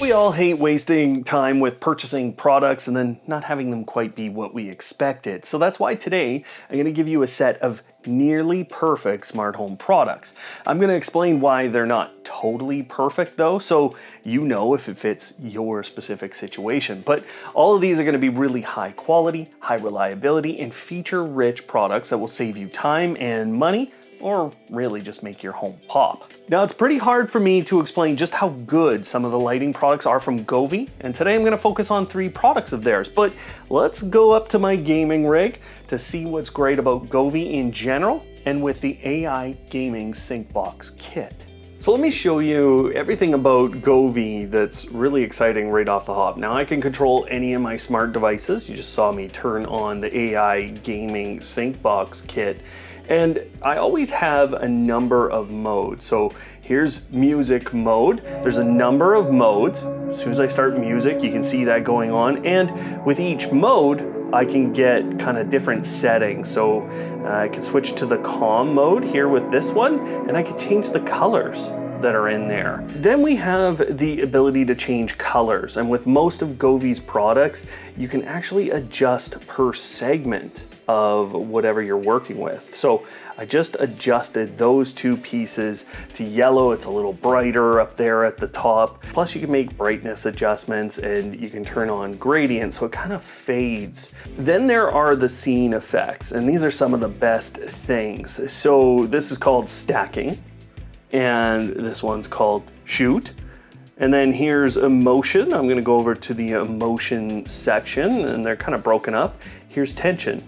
We all hate wasting time with purchasing products and then not having them quite be what we expected. So that's why today I'm going to give you a set of nearly perfect smart home products. I'm going to explain why they're not totally perfect though, so you know if it fits your specific situation. But all of these are going to be really high quality, high reliability, and feature-rich products that will save you time and money, or really just make your home pop. Now, it's pretty hard for me to explain just how good some of the lighting products are from Govee, and today I'm going to focus on 3 products of theirs. But let's go up to my gaming rig to see what's great about Govee in general and with the AI Gaming Sync Box Kit. So let me show you everything about Govee that's really exciting right off the hop. Now I can control any of my smart devices. You just saw me turn on the AI Gaming Sync Box Kit. And I always have a number of modes. So here's music mode. There's a number of modes. As soon as I start music, you can see that going on. And with each mode, I can get kind of different settings. So I can switch to the calm mode here with this one, and I can change the colors that are in there. Then we have the ability to change colors. And with most of Govee's products, you can actually adjust per segment of whatever you're working with. So I just adjusted those 2 pieces to yellow. It's a little brighter up there at the top. Plus you can make brightness adjustments and you can turn on gradient so it kind of fades. Then there are the scene effects, and these are some of the best things. So this is called stacking, and this one's called shoot. And then here's emotion. I'm gonna go over to the emotion section, and they're kind of broken up. Here's tension.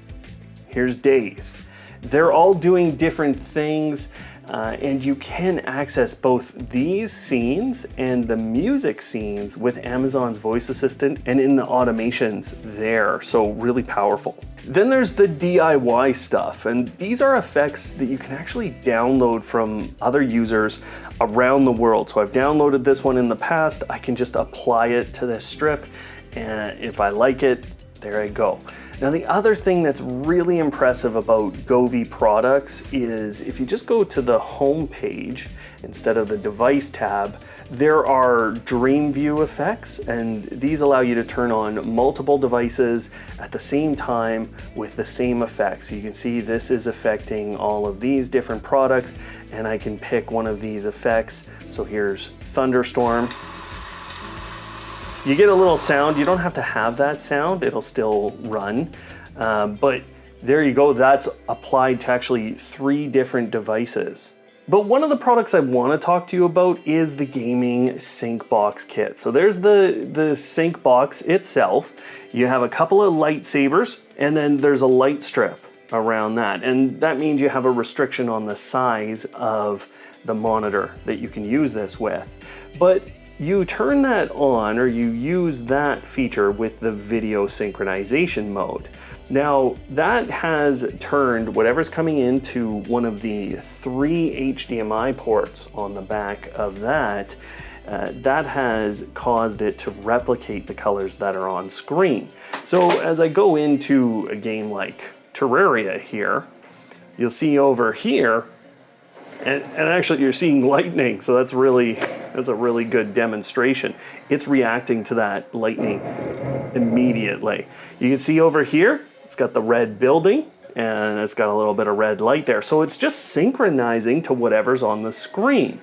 Here's days. They're all doing different things, and you can access both these scenes and the music scenes with Amazon's voice assistant and in the automations there, so really powerful. Then there's the DIY stuff, and these are effects that you can actually download from other users around the world. So I've downloaded this one in the past. I can just apply it to this strip, and if I like it, there I go. Now the other thing that's really impressive about Govee products is if you just go to the home page instead of the device tab, there are dream view effects, and these allow you to turn on multiple devices at the same time with the same effects. So you can see this is affecting all of these different products, and I can pick one of these effects. So here's thunderstorm. You get a little sound. You don't have to have that sound. It'll still run. But there you go. That's applied to actually 3 different devices. But one of the products I want to talk to you about is the Gaming Sync Box Kit. So there's the sync box itself. You have a couple of lightsabers, and then there's a light strip around that. And that means you have a restriction on the size of the monitor that you can use this with. But you turn that on, or you use that feature with the video synchronization mode. Now that has turned whatever's coming into one of the 3 HDMI ports on the back of that, that has caused it to replicate the colors that are on screen. So as I go into a game like Terraria here, you'll see over here, and actually you're seeing lightning, so that's a really good demonstration. It's reacting to that lightning immediately. You can see over here, it's got the red building, and it's got a little bit of red light there. So it's just synchronizing to whatever's on the screen.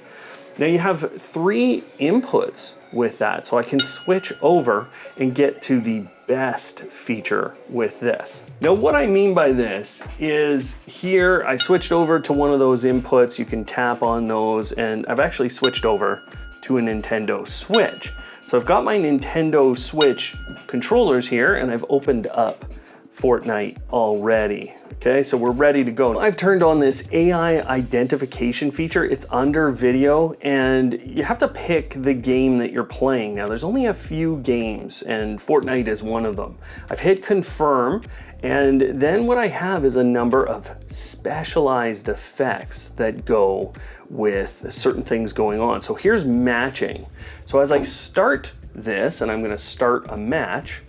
Now you have 3 inputs with that, so I can switch over and get to the best feature with this. Now what I mean by this is here I switched over to one of those inputs. You can tap on those, and I've actually switched over to a Nintendo Switch. So I've got my Nintendo Switch controllers here, and I've opened up Fortnite already. Okay, so we're ready to go. I've turned on this AI identification feature. It's under video, and you have to pick the game that you're playing. Now, there's only a few games, and Fortnite is one of them. I've hit confirm, and then what I have is a number of specialized effects that go with certain things going on. So here's matching. So as I start this, and I'm gonna start a match,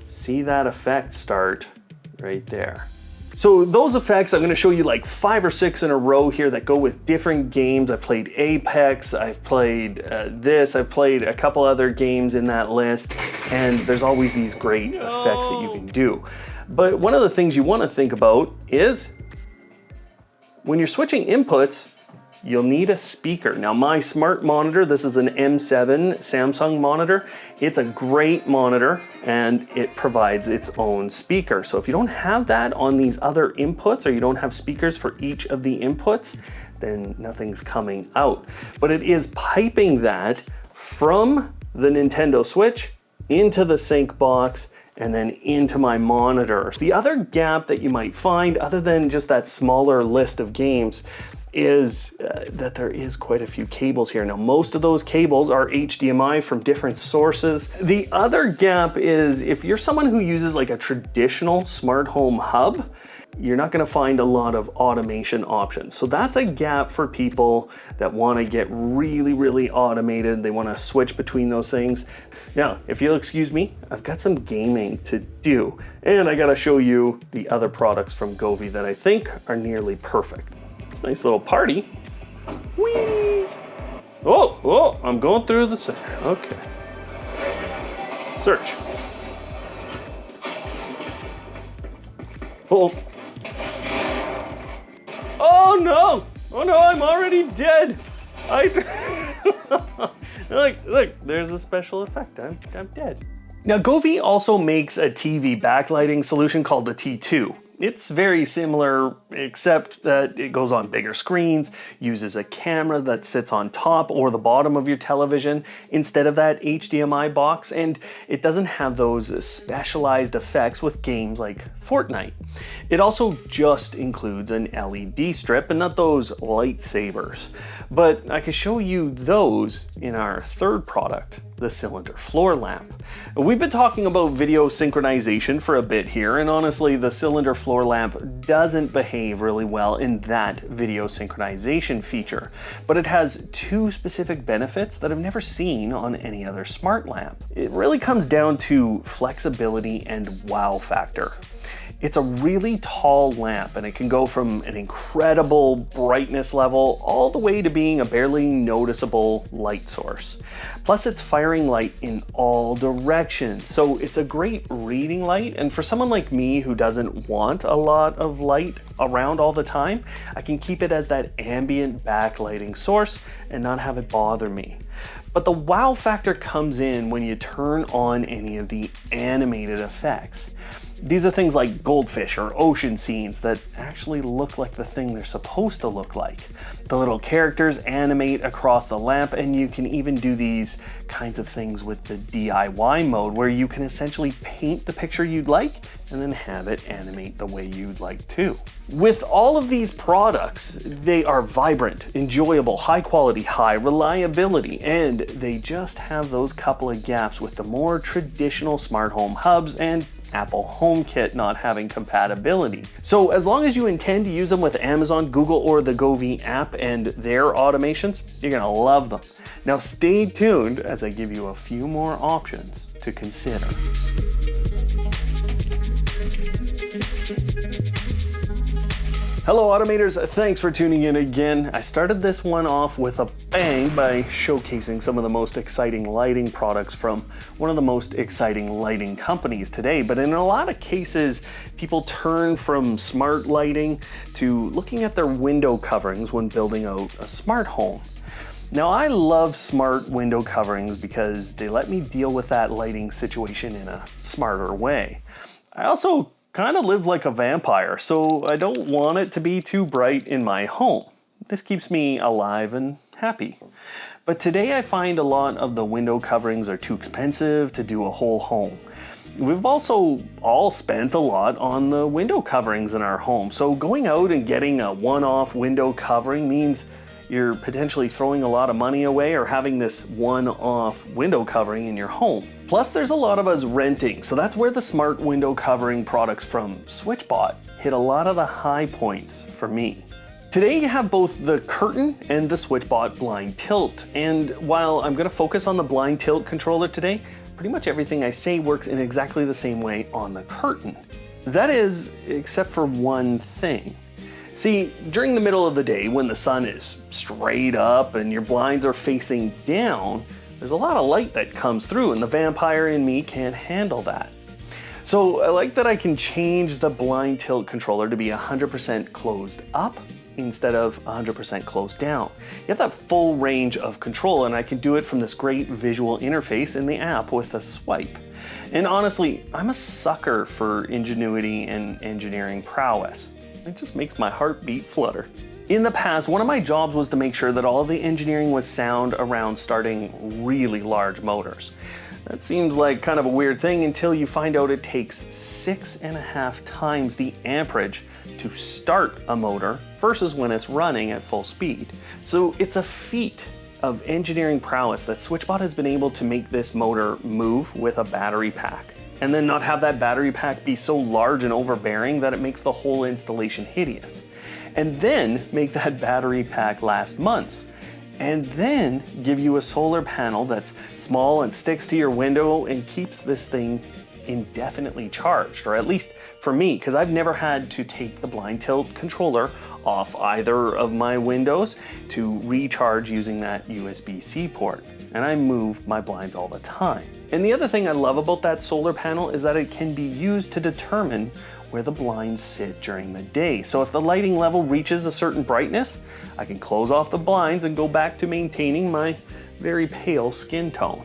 see that effect start right there. So those effects, I'm gonna show you like 5 or 6 in a row here that go with different games. I played Apex, I've played this, I've played a couple other games in that list, and there's always these great effects that you can do. But one of the things you wanna think about is when you're switching inputs, you'll need a speaker. Now my smart monitor, this is an M7 Samsung monitor. It's a great monitor and it provides its own speaker. So if you don't have that on these other inputs, or you don't have speakers for each of the inputs, then nothing's coming out. But it is piping that from the Nintendo Switch into the sync box and then into my monitor. So the other gap that you might find, other than just that smaller list of games, is that there is quite a few cables here. Now, most of those cables are HDMI from different sources. The other gap is if you're someone who uses like a traditional smart home hub, you're not gonna find a lot of automation options. So that's a gap for people that wanna get really, really automated. They wanna switch between those things. Now, if you'll excuse me, I've got some gaming to do, and I gotta show you the other products from Govee that I think are nearly perfect. Nice little party. Whee! Oh, I'm going through the center. Okay. Search. Oh. Oh no! Oh no, I'm already dead. Look, there's a special effect. I'm dead. Now, Govee also makes a TV backlighting solution called the T2. It's very similar, except that it goes on bigger screens, uses a camera that sits on top or the bottom of your television instead of that HDMI box, and it doesn't have those specialized effects with games like Fortnite. It also just includes an LED strip and not those lightsabers. But I can show you those in our third product, the cylinder floor lamp. We've been talking about video synchronization for a bit here, and honestly, the cylinder floor lamp doesn't behave really well in that video synchronization feature, but it has 2 specific benefits that I've never seen on any other smart lamp. It really comes down to flexibility and wow factor. It's a really tall lamp, and it can go from an incredible brightness level all the way to being a barely noticeable light source. Plus, it's firing light in all directions, so it's a great reading light, and for someone like me who doesn't want a lot of light around all the time, I can keep it as that ambient backlighting source and not have it bother me. But the wow factor comes in when you turn on any of the animated effects. These are things like goldfish or ocean scenes that actually look like the thing they're supposed to look like. The little characters animate across the lamp, and you can even do these kinds of things with the DIY mode, where you can essentially paint the picture you'd like and then have it animate the way you'd like to. With all of these products, they are vibrant, enjoyable, high quality, high reliability, and they just have those couple of gaps with the more traditional smart home hubs and Apple HomeKit not having compatibility. So as long as you intend to use them with Amazon, Google, or the Govee app and their automations, you're gonna love them. Now stay tuned as I give you a few more options to consider. Hello Automators, thanks for tuning in again. I started this one off with a bang by showcasing some of the most exciting lighting products from one of the most exciting lighting companies today, but in a lot of cases, people turn from smart lighting to looking at their window coverings when building out a smart home. Now I love smart window coverings because they let me deal with that lighting situation in a smarter way. I also kind of live like a vampire, so I don't want it to be too bright in my home. This keeps me alive and happy. But today I find a lot of the window coverings are too expensive to do a whole home. We've also all spent a lot on the window coverings in our home, so going out and getting a one-off window covering means you're potentially throwing a lot of money away or having this one-off window covering in your home. Plus, there's a lot of us renting, so that's where the smart window covering products from SwitchBot hit a lot of the high points for me. Today you have both the curtain and the SwitchBot blind tilt, and while I'm going to focus on the blind tilt controller today, pretty much everything I say works in exactly the same way on the curtain. That is, except for one thing. See, during the middle of the day when the sun is straight up and your blinds are facing down, there's a lot of light that comes through and the vampire in me can't handle that. So I like that I can change the blind tilt controller to be 100% closed up instead of 100% closed down. You have that full range of control, and I can do it from this great visual interface in the app with a swipe. And honestly, I'm a sucker for ingenuity and engineering prowess. It just makes my heartbeat flutter. In the past, one of my jobs was to make sure that all the engineering was sound around starting really large motors. That seems like kind of a weird thing until you find out it takes 6.5 times the amperage to start a motor versus when it's running at full speed. So it's a feat of engineering prowess that SwitchBot has been able to make this motor move with a battery pack, and then not have that battery pack be so large and overbearing that it makes the whole installation hideous. And then make that battery pack last months. And then give you a solar panel that's small and sticks to your window and keeps this thing indefinitely charged, or at least for me, because I've never had to take the blind tilt controller off either of my windows to recharge using that USB-C port. And I move my blinds all the time. And the other thing I love about that solar panel is that it can be used to determine where the blinds sit during the day. So if the lighting level reaches a certain brightness, I can close off the blinds and go back to maintaining my very pale skin tone.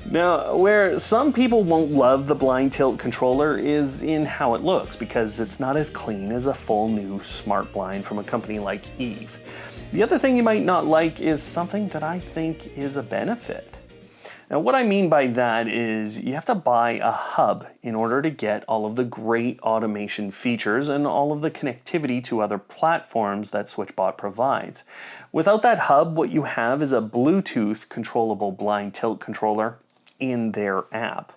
Now, where some people won't love the blind tilt controller is in how it looks, because it's not as clean as a full new smart blind from a company like Eve. The other thing you might not like is something that I think is a benefit. Now, what I mean by that is you have to buy a hub in order to get all of the great automation features and all of the connectivity to other platforms that SwitchBot provides. Without that hub, what you have is a Bluetooth controllable blind tilt controller in their app.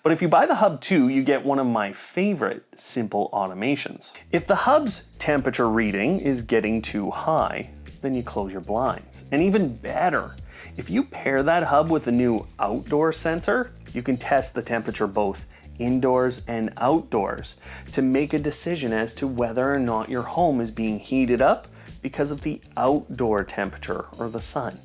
But if you buy the hub too, you get one of my favorite simple automations. If the hub's temperature reading is getting too high, then you close your blinds. And even better, if you pair that hub with a new outdoor sensor, you can test the temperature both indoors and outdoors to make a decision as to whether or not your home is being heated up because of the outdoor temperature or the sun.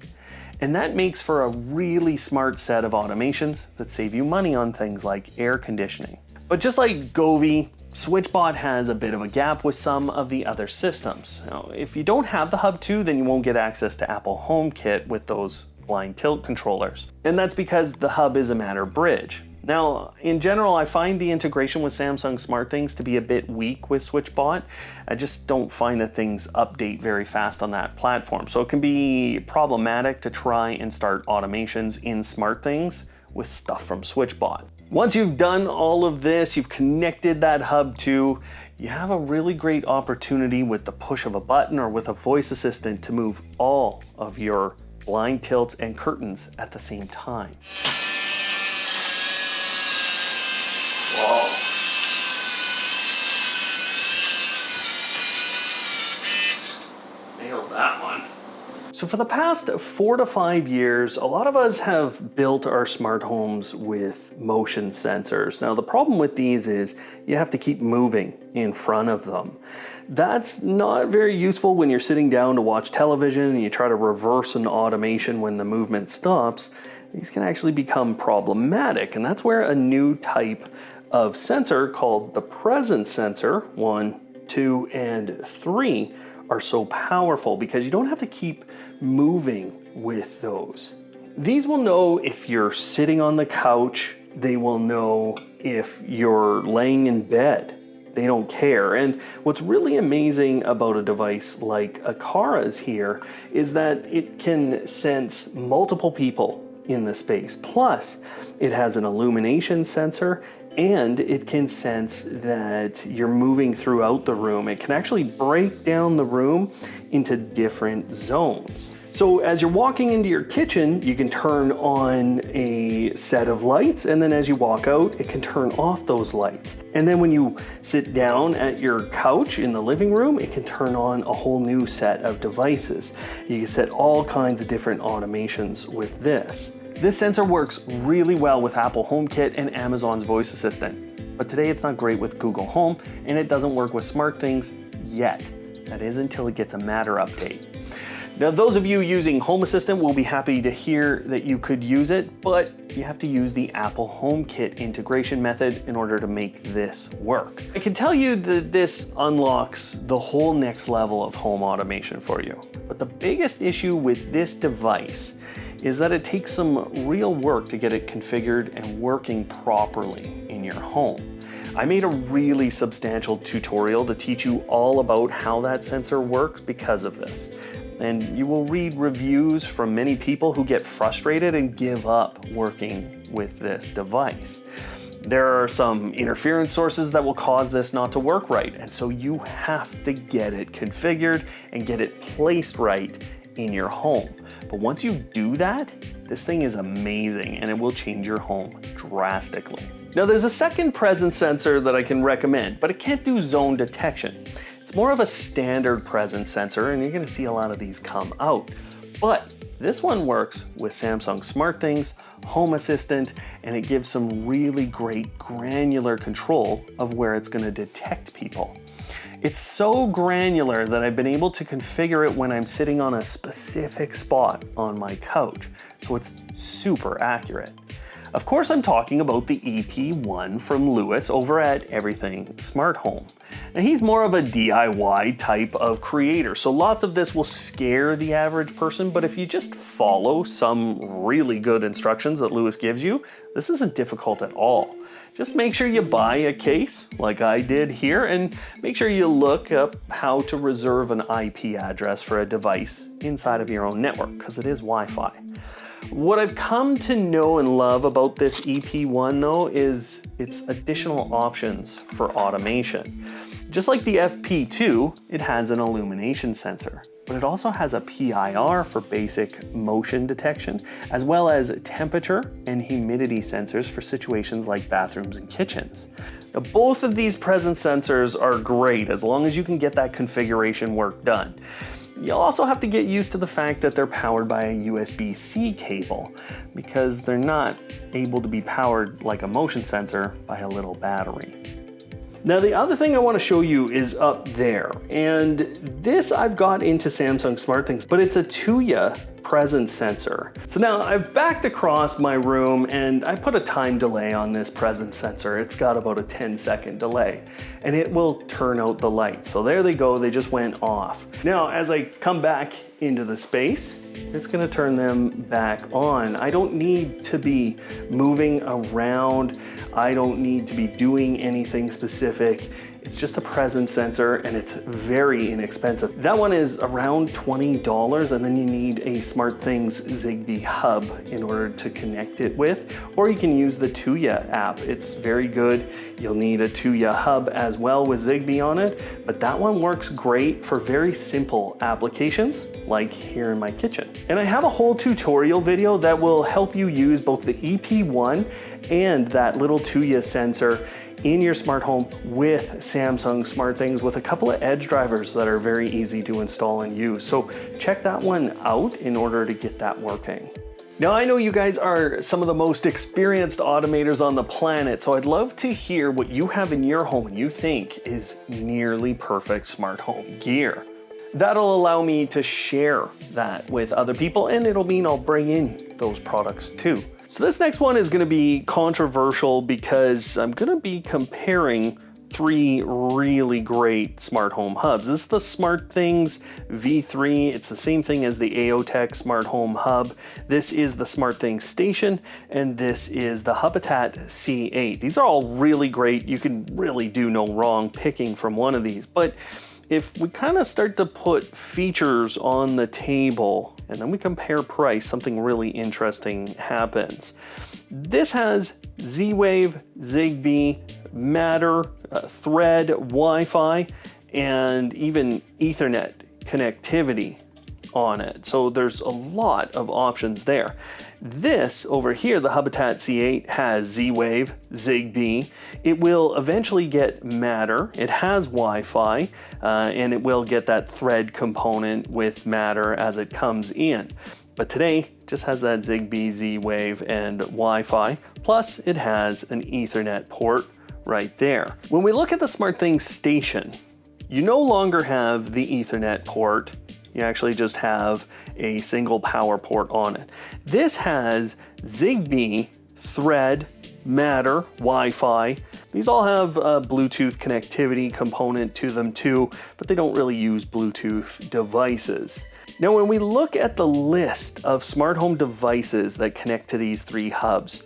And that makes for a really smart set of automations that save you money on things like air conditioning. But just like Govee, SwitchBot has a bit of a gap with some of the other systems. Now, if you don't have the Hub 2, then you won't get access to Apple HomeKit with those blind tilt controllers. And that's because the Hub is a Matter bridge. Now, in general, I find the integration with Samsung SmartThings to be a bit weak with SwitchBot. I just don't find that things update very fast on that platform. So it can be problematic to try and start automations in SmartThings with stuff from SwitchBot. Once you've done all of this, you've connected that Hub to, you have a really great opportunity with the push of a button or with a voice assistant to move all of your blind tilts and curtains at the same time. Whoa. Nailed that one. So for the past 4 to 5 years, a lot of us have built our smart homes with motion sensors. Now the problem with these is you have to keep moving in front of them. That's not very useful when you're sitting down to watch television and you try to reverse an automation when the movement stops. These can actually become problematic, and that's where a new type of sensor called the presence sensor, 1, 2, and 3, are so powerful because you don't have to keep moving with those. These will know if you're sitting on the couch, they will know if you're laying in bed. They don't care. And what's really amazing about a device like Akara's here is that it can sense multiple people in the space. Plus, it has an illumination sensor, and it can sense that you're moving throughout the room. It can actually break down the room into different zones. So as you're walking into your kitchen, you can turn on a set of lights, and then as you walk out, it can turn off those lights. And then when you sit down at your couch in the living room, it can turn on a whole new set of devices. You can set all kinds of different automations with this. This sensor works really well with Apple HomeKit and Amazon's voice assistant. But today it's not great with Google Home, and it doesn't work with SmartThings yet. That is until it gets a Matter update. Now, those of you using Home Assistant will be happy to hear that you could use it, but you have to use the Apple HomeKit integration method in order to make this work. I can tell you that this unlocks the whole next level of home automation for you. But the biggest issue with this device is that it takes some real work to get it configured and working properly in your home. I made a really substantial tutorial to teach you all about how that sensor works because of this. And you will read reviews from many people who get frustrated and give up working with this device. There are some interference sources that will cause this not to work right, and so you have to get it configured and get it placed right in your home. But once you do that, this thing is amazing and it will change your home drastically. Now, there's a second presence sensor that I can recommend, but it can't do zone detection. It's more of a standard presence sensor, and you're going to see a lot of these come out. But this one works with Samsung SmartThings, Home Assistant, and it gives some really great granular control of where it's going to detect people. It's so granular that I've been able to configure it when I'm sitting on a specific spot on my couch, so it's super accurate. Of course, I'm talking about the EP1 from Lewis over at Everything Smart Home. Now, he's more of a DIY type of creator, so lots of this will scare the average person, but if you just follow some really good instructions that Lewis gives you, this isn't difficult at all. Just make sure you buy a case, like I did here, and make sure you look up how to reserve an IP address for a device inside of your own network, because it is Wi-Fi. What I've come to know and love about this EP1 though is its additional options for automation. Just like the FP2, it has an illumination sensor, but it also has a PIR for basic motion detection, as well as temperature and humidity sensors for situations like bathrooms and kitchens. Now, both of these presence sensors are great as long as you can get that configuration work done. You'll also have to get used to the fact that they're powered by a USB-C cable because they're not able to be powered like a motion sensor by a little battery. Now, the other thing I want to show you is up there, and this I've got into Samsung SmartThings, but it's a Tuya presence sensor. So now I've backed across my room and I put a time delay on this presence sensor. It's got about a 10-second delay, and it will turn out the lights. So there they go, they just went off. Now, as I come back into the space, it's gonna turn them back on. I don't need to be moving around. I don't need to be doing anything specific. It's just a presence sensor and it's very inexpensive. That one is around $20, and then you need a SmartThings Zigbee hub in order to connect it with, or you can use the Tuya app. It's very good. You'll need a Tuya hub as well with Zigbee on it, but that one works great for very simple applications like here in my kitchen. And I have a whole tutorial video that will help you use both the EP1 and that little Tuya sensor in your smart home with Samsung SmartThings with a couple of edge drivers that are very easy to install and use. So check that one out in order to get that working. Now, I know you guys are some of the most experienced automators on the planet, so I'd love to hear what you have in your home and you think is nearly perfect smart home gear. That'll allow me to share that with other people, and it'll mean I'll bring in those products too. So this next one is going to be controversial because I'm going to be comparing three really great smart home hubs. This is the SmartThings V3. It's the same thing as the AOTech Smart Home Hub. This is the SmartThings Station, and this is the Habitat C8. These are all really great. You can really do no wrong picking from one of these. But if we kind of start to put features on the table and then we compare price, something really interesting happens. This has Z-Wave, Zigbee, Matter, Thread, Wi-Fi, and even Ethernet connectivity on it. So there's a lot of options there. This over here, the Habitat C8, has Z-Wave, Zigbee. It will eventually get Matter. It has Wi-Fi, and it will get that Thread component with Matter as it comes in. But today, it just has that Zigbee, Z-Wave, and Wi-Fi. Plus, it has an Ethernet port right there. When we look at the SmartThings station, you no longer have the Ethernet port. You actually just have a single power port on it. This has Zigbee, Thread, Matter, Wi-Fi. These all have a Bluetooth connectivity component to them too, but they don't really use Bluetooth devices. Now, when we look at the list of smart home devices that connect to these three hubs,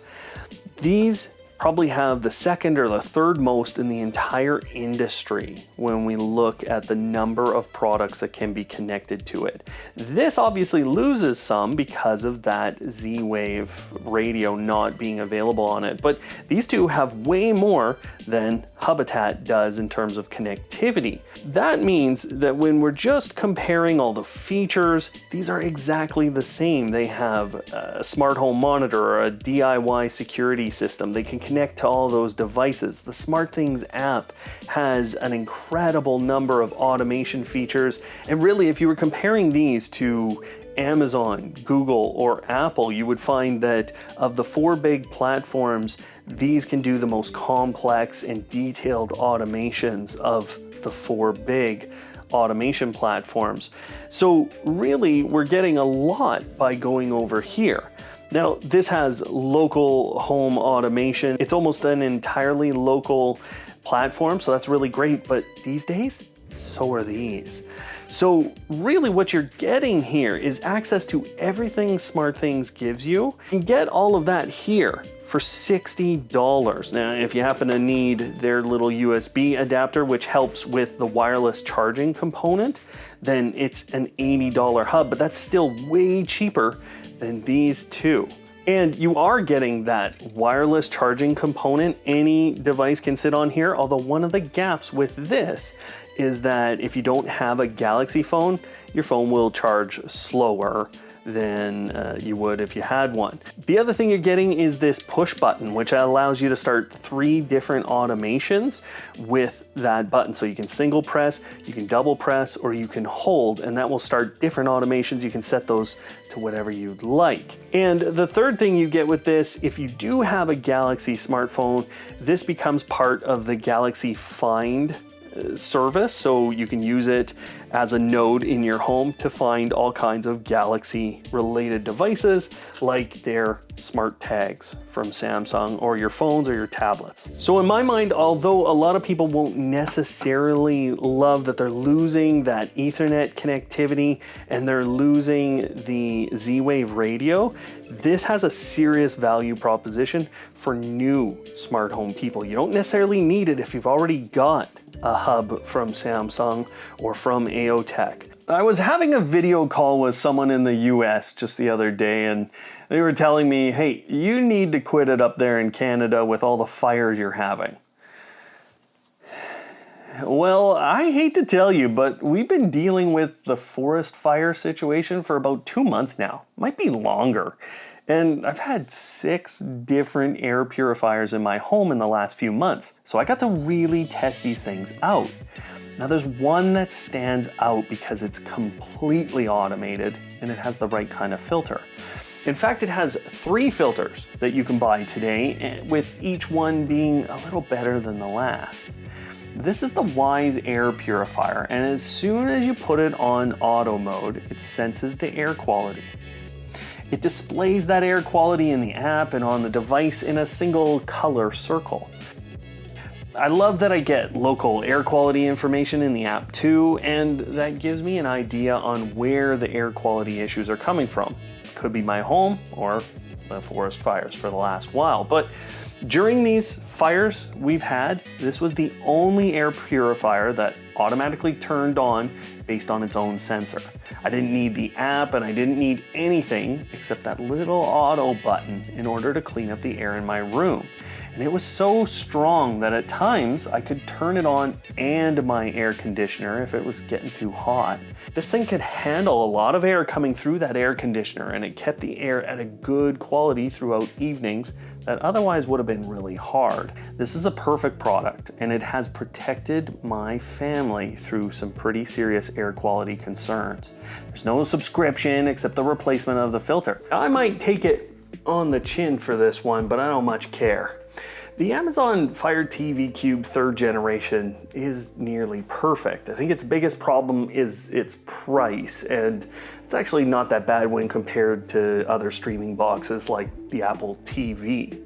these probably have the second or the third most in the entire industry when we look at the number of products that can be connected to it. This obviously loses some because of that Z-Wave radio not being available on it, but these two have way more than Hubitat does in terms of connectivity. That means that when we're just comparing all the features, these are exactly the same. They have a smart home monitor or a DIY security system. They can connect to all those devices. The SmartThings app has an incredible number of automation features. And really, if you were comparing these to Amazon, Google, or Apple, you would find that of the four big platforms, these can do the most complex and detailed automations of the four big automation platforms. So really, we're getting a lot by going over here. Now, this has local home automation. It's almost an entirely local platform, so that's really great. But these days, so are these. So really what you're getting here is access to everything SmartThings gives you. You can get all of that here for $60. Now, if you happen to need their little USB adapter, which helps with the wireless charging component, then it's an $80 hub, but that's still way cheaper than these two. And you are getting that wireless charging component. Any device can sit on here, although one of the gaps with this is that if you don't have a Galaxy phone, your phone will charge slower than you would if you had one. The other thing you're getting is this push button, which allows you to start 3 different automations with that button. So you can single press, you can double press, or you can hold, and that will start different automations. You can set those to whatever you'd like. And the third thing you get with this, if you do have a Galaxy smartphone, this becomes part of the Galaxy Find service, so you can use it as a node in your home to find all kinds of Galaxy related devices like their smart tags from Samsung or your phones or your tablets. So in my mind, although a lot of people won't necessarily love that they're losing that Ethernet connectivity and they're losing the Z-Wave radio, this has a serious value proposition for new smart home people. You don't necessarily need it if you've already got a hub from Samsung or from AOTech. I was having a video call with someone in the US just the other day, and they were telling me, hey, you need to quit it up there in Canada with all the fires you're having. Well, I hate to tell you, but we've been dealing with the forest fire situation for about 2 months now. Might be longer. And I've had 6 different air purifiers in my home in the last few months. So I got to really test these things out. Now there's one that stands out because it's completely automated and it has the right kind of filter. In fact, it has 3 filters that you can buy today, with each one being a little better than the last. This is the Wise Air Purifier, and as soon as you put it on auto mode, it senses the air quality. It displays that air quality in the app and on the device in a single color circle. I love that I get local air quality information in the app too, and that gives me an idea on where the air quality issues are coming from. Could be my home or the forest fires for the last while, but during these fires we've had, this was the only air purifier that automatically turned on based on its own sensor. I didn't need the app and I didn't need anything except that little auto button in order to clean up the air in my room. And it was so strong that at times I could turn it on and my air conditioner if it was getting too hot. This thing could handle a lot of air coming through that air conditioner, and it kept the air at a good quality throughout evenings that otherwise would have been really hard. This is a perfect product, and it has protected my family through some pretty serious air quality concerns. There's no subscription except the replacement of the filter. I might take it on the chin for this one, but I don't much care. The Amazon Fire TV Cube 3rd generation is nearly perfect. I think its biggest problem is its price, and it's actually not that bad when compared to other streaming boxes like the Apple TV.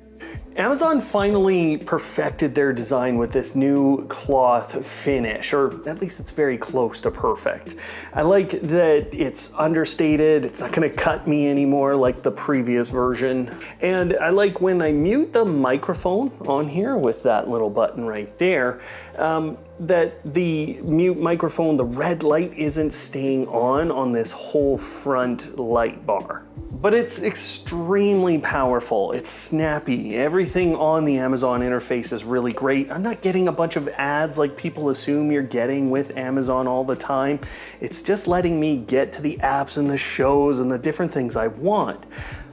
Amazon finally perfected their design with this new cloth finish, or at least it's very close to perfect. I like that it's understated, it's not gonna cut me anymore like the previous version. And I like when I mute the microphone on here with that little button right there, that the mute microphone, the red light isn't staying on this whole front light bar. But it's extremely powerful, it's snappy, everything on the Amazon interface is really great. I'm not getting a bunch of ads like people assume you're getting with Amazon all the time. It's just letting me get to the apps and the shows and the different things I want.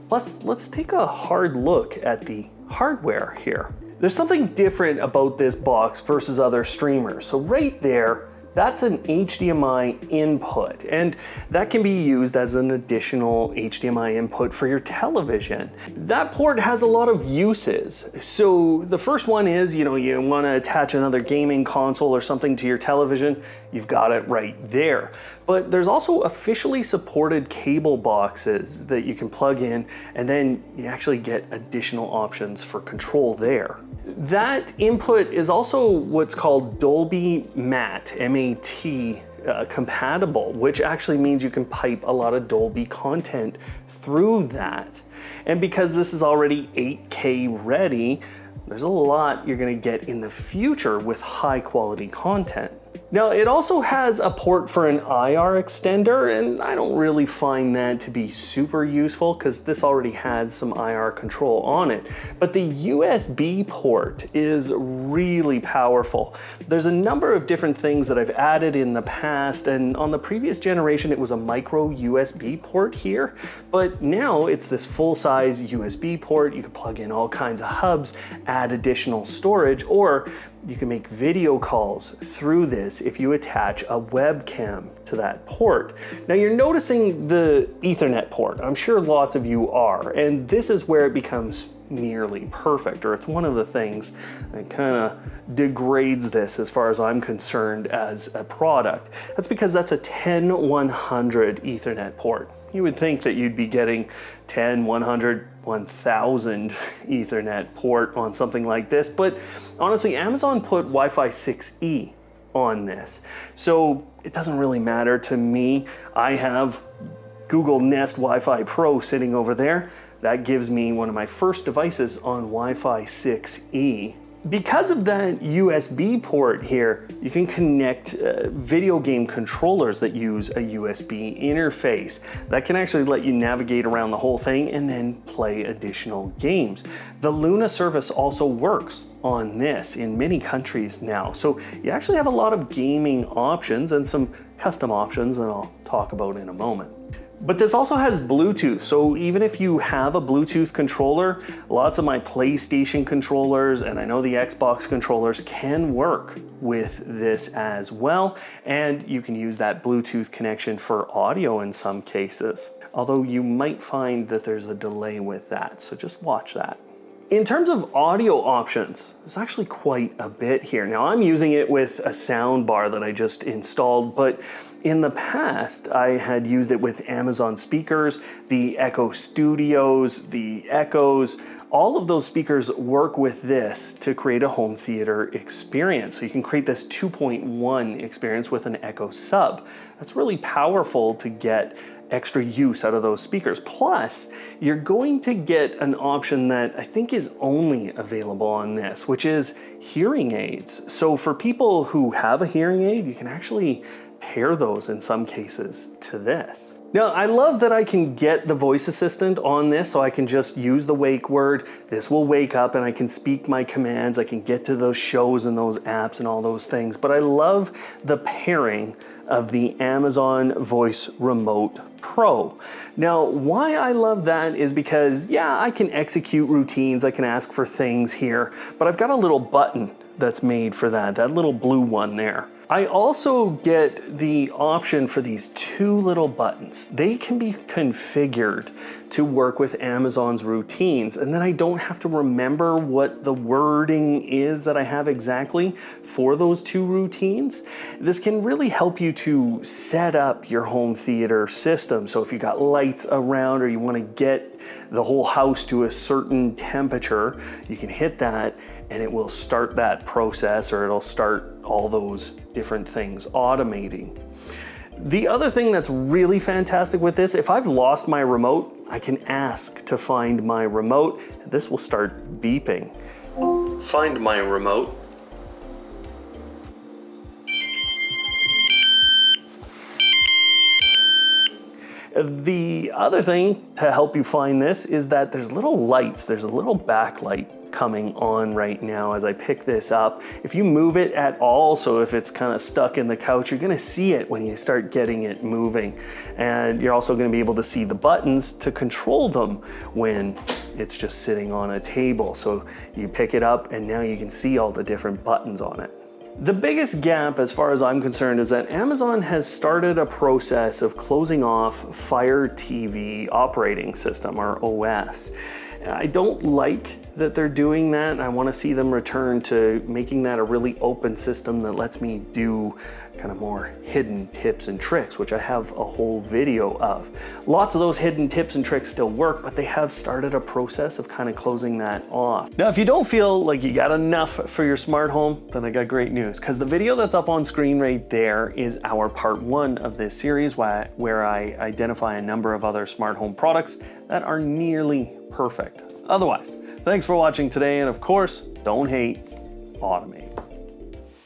Plus, let's take a hard look at the hardware here. There's something different about this box versus other streamers. So right there, that's an HDMI input, and that can be used as an additional HDMI input for your television. That port has a lot of uses. So the first one is, you want to attach another gaming console or something to your television, you've got it right there. But there's also officially supported cable boxes that you can plug in, and then you actually get additional options for control there. That input is also what's called Dolby MAT, M-A-T, compatible, which actually means you can pipe a lot of Dolby content through that. And because this is already 8K ready, there's a lot you're gonna get in the future with high quality content. Now, it also has a port for an IR extender, and I don't really find that to be super useful because this already has some IR control on it. But the USB port is really powerful. There's a number of different things that I've added in the past, and on the previous generation it was a micro USB port here, but now it's this full-size USB port. You can plug in all kinds of hubs, add additional storage, or you can make video calls through this if you attach a webcam to that port. Now you're noticing the Ethernet port. I'm sure lots of you are, and this is where it becomes nearly perfect, or it's one of the things that kind of degrades this as far as I'm concerned as a product. That's because that's a 10-100 Ethernet port. You would think that you'd be getting 10, 100, 1000 Ethernet port on something like this, but honestly, Amazon put Wi-Fi 6E on this, so it doesn't really matter to me. I have Google Nest Wi-Fi Pro sitting over there. That gives me one of my first devices on Wi-Fi 6E. Because of that USB port here, you can connect video game controllers that use a USB interface. That can actually let you navigate around the whole thing and then play additional games. The Luna service also works on this in many countries now. So you actually have a lot of gaming options and some custom options that I'll talk about in a moment. But this also has Bluetooth, so even if you have a Bluetooth controller, lots of my PlayStation controllers and I know the Xbox controllers can work with this as well, and you can use that Bluetooth connection for audio in some cases. Although you might find that there's a delay with that, so just watch that. In terms of audio options, there's actually quite a bit here. Now I'm using it with a sound bar that I just installed, but in the past I had used it with Amazon speakers, the Echo Studios, the Echoes. All of those speakers work with this to create a home theater experience. So you can create this 2.1 experience with an Echo sub. That's really powerful to get extra use out of those speakers. Plus, you're going to get an option that I think is only available on this, which is hearing aids. So for people who have a hearing aid, you can actually pair those in some cases to this. Now, I love that I can get the voice assistant on this, so I can just use the wake word. This will wake up and I can speak my commands. I can get to those shows and those apps and all those things. But I love the pairing of the Amazon Voice Remote Pro. Now, why I love that is because, yeah, I can execute routines, I can ask for things here, but I've got a little button that's made for that little blue one there. I also get the option for these two little buttons. They can be configured to work with Amazon's routines, and then I don't have to remember what the wording is that I have exactly for those two routines. This can really help you to set up your home theater system. So if you got lights around or you want to get the whole house to a certain temperature, you can hit that and it will start that process, or it'll start all those different things automating. The other thing that's really fantastic with this, if I've lost my remote, I can ask to find my remote. This will start beeping. Find my remote. The other thing to help you find this is that there's little lights, there's a little backlight coming on right now as I pick this up. If you move it at all, so if it's kind of stuck in the couch, you're gonna see it when you start getting it moving. And you're also gonna be able to see the buttons to control them when it's just sitting on a table. So you pick it up and now you can see all the different buttons on it. The biggest gap, as far as I'm concerned, is that Amazon has started a process of closing off Fire TV operating system, or OS. I don't like that they're doing that. I want to see them return to making that a really open system that lets me do kind of more hidden tips and tricks, which I have a whole video of. Lots of those hidden tips and tricks still work, but they have started a process of kind of closing that off. Now, if you don't feel like you got enough for your smart home, then I got great news, because the video that's up on screen right there is our part 1 of this series where I identify a number of other smart home products that are nearly perfect. Otherwise, thanks for watching today, and of course, don't hate, automate.